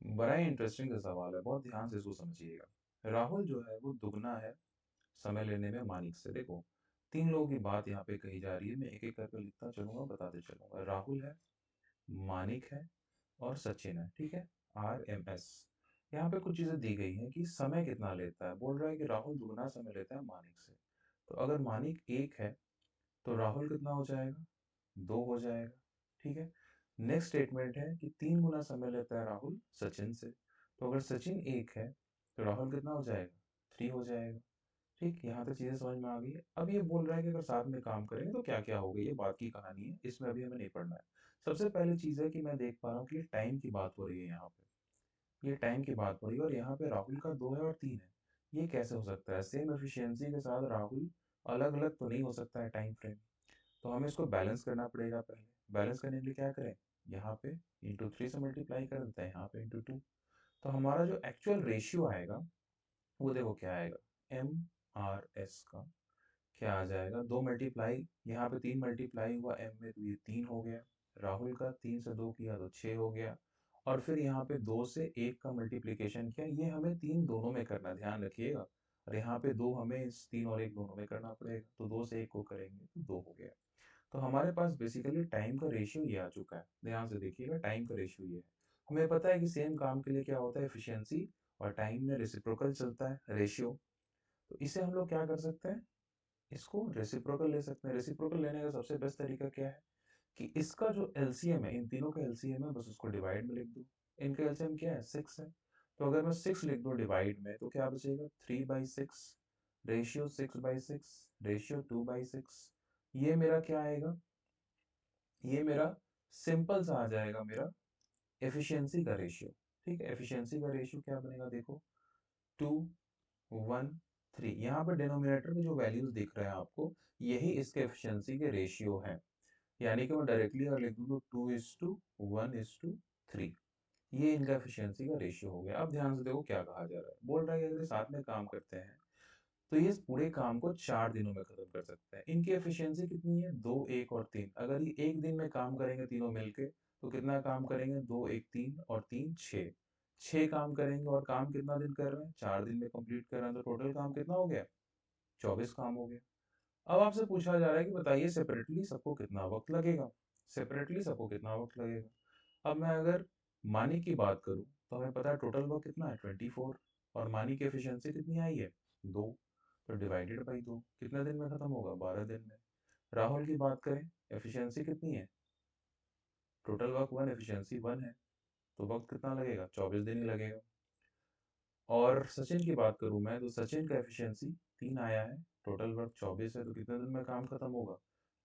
बड़ा ही इंटरेस्टिंग सा सवाल है, बहुत ध्यान से इसको समझिएगा। राहुल जो है वो दुगना है समय लेने में मानिक से। देखो, 3 लोगों की बात यहाँ पे कही जा रही है, मैं एक-एक करके लिखता चलूँगा, बताते चलूँगा। राहुल है, मानिक है और सचिन है, ठीक है? आरएमएस। यहाँ पे कुछ चीज़ें दी गई हैं कि समय कितना लेता है। बोल रहा है कि राहुल दुगना समय लेता है मानिक से। तो अगर मानिक 1 है, तो राहुल कितना हो जाएगा? 2 हो जाएगा, ठीक है? नेक्स्ट स्टेटमेंट है कि 3 गुना समय लेता है राहुल सचिन से। तो अगर सचिन 1 है, तो राहुल कितना हो जाएगा? 3 हो जाएगा। ठीक, यहाँ तक चीज़ें समझ में आ गई है। अब ये बोल रहा है कि अगर साथ में काम करेंगे तो क्या-क्या होगा, ये बात की कहानी है, इसमें अभी हमें नहीं पढ़ना है। सबसे पहली चीज़ है कि मैं देख पा रहा हूँ कि टाइम की बात हो रही है यहाँ पे। ये टाइम की बात हो रही है और यहाँ पे राहुल का 2 है और 3 है। ये कैसे हो सकता है? सेम एफिशिएंसी के साथ राहुल अलग-अलग तो नहीं हो सकता है टाइम फ्रेम। तो हमें इसको बैलेंस करना पड़ेगा पहले। बैलेंस करने के लिए क्या करें? यहाँ पे इंटू 3 से मल्टीप्लाई कर देते हैं, यहाँ पे इंटू 2। तो हमारा जो एक्चुअल रेशियो आएगा, वो देखो क्या आएगा? एम-आर-एस का क्या आ जाएगा? 2 मल्टीप्लाई, यहाँ पे 3 मल्टीप्लाई हुआ m में, तो ये 3 हो गया। राहुल का 3 से 2 किया तो 6 हो गया। और फिर यहाँ पे 2 से 1 का मल्टीप्लिकेशन किया, ये हमें 3 दोनों में करना, ध्यान रखिएगा। और यहाँ पे 2 हमें इस 3 और 1 दोनों में करना पड़ेगा, तो 2 से 1 को करेंगे तो 2 हो गया। तो हमारे पास बेसिकली टाइम का रेशियो ये आ चुका है। ध्यान से देखिएगा, टाइम का रेशियो ये है। हमें पता है कि सेम काम के लिए क्या होता है, एफिशिएंसी और टाइम में रेसिप्रोकल चलता है, रेशियो। तो इसे हम लोग क्या कर सकते हैं, इसको रेसिप्रोकल ले सकते हैं। रेसिप्रोकल लेने का सबसे बेस्ट तरीका क्या है कि इसका जो एलसीएम है, इन तीनों का एलसीएम है, बस उसको डिवाइड में लिख दो। इनका एलसीएम क्या है? 6 है। तो अगर मैं 6 लिख दूं डिवाइड में, तो क्या बचेगा? 3/6 रेशियो 6/6 रेशियो 2/6। ये मेरा क्या आएगा? ये मेरा सिंपल सा आ जाएगा, मेरा एफिशिएंसी का रेशियो। ठीक है, एफिशिएंसी का रेशियो क्या बनेगा देखो, 2 1 3। यहाँ पर डिनोमिनेटर में जो वैल्यूज दिख रहे हैं आपको, यही इसके एफिशिएंसी के रेशियो हैं। यानी कि मैं डायरेक्टली अगर लिख दूं तो 2:1:3, ये इनका एफिशिएंसी का रेशियो हो गया। अब ध्यान से देखो क्या कहा जा रहा है। बोल रहा है कि अगर ये साथ में काम करते हैं तो ये इस पूरे काम को 4 दिनों में खत्म कर सकते हैं। इनकी एफिशिएंसी कितनी है? 2, 1 और 3। अगर ये एक दिन में काम करेंगे तीनों मिलके, तो कितना काम करेंगे? 2, 1, 3 और 3 6। 6 काम करेंगे और काम कितना दिन कर रहे हैं? 4 दिन में कंप्लीट कर रहे हैं, तो टोटल काम कितना हो गया? 24 काम हो गया। अब आपसे पूछा जा रहा है कि बताइए सेपरेटली सबको कितना वक्त लगेगा? सेपरेटली सबको कितना वक्त लगेगा? अब मैं अगर मानी की बात करूं, तो हमें पता है टोटल वक्त कितना है? 24। और मानी की एफिशिएंसी कितनी आई है? 2। तो डिवाइडेड बाई 2 कितने दिन में खत्म होगा? 12 दिन में। राहुल की बात करें, एफिशिएंसी कितनी है? टोटल वर्क 1, एफिशिएंसी 1 है, तो वक्त कितना लगेगा? 24 दिन ही लगेगा। और सचिन की बात करूं मैं, तो सचिन का एफिशिएंसी 3 आया है, टोटल वर्क 24 है, तो कितने दिन में काम खत्म होगा?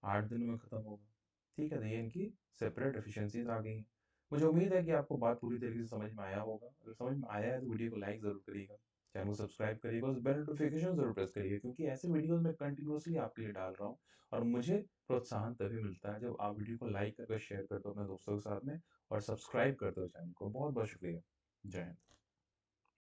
8 दिन में खत्म होगा। ठीक है, तो ये इनकी सेपरेट एफिशिएंसीज आ गई हैं। मुझे उम्मीद है कि आपको बात पूरी तरीके से समझ में आया होगा। अगर समझ में आया है तो वीडियो को लाइक ज़रूर करिएगा, चैनल को सब्सक्राइब करिएगा, उस बेल नोटिफिकेशन ज़रूर प्रेस करिएगा, क्योंकि ऐसे वीडियोज़ मैं कंटिन्यूअसली आपके लिए डाल रहा हूँ। और मुझे प्रोत्साहन तभी मिलता है जब आप वीडियो को लाइक करके शेयर करते हो अपने दोस्तों के साथ में और सब्सक्राइब करते हो चैनल को। बहुत बहुत शुक्रिया। जय हिंद।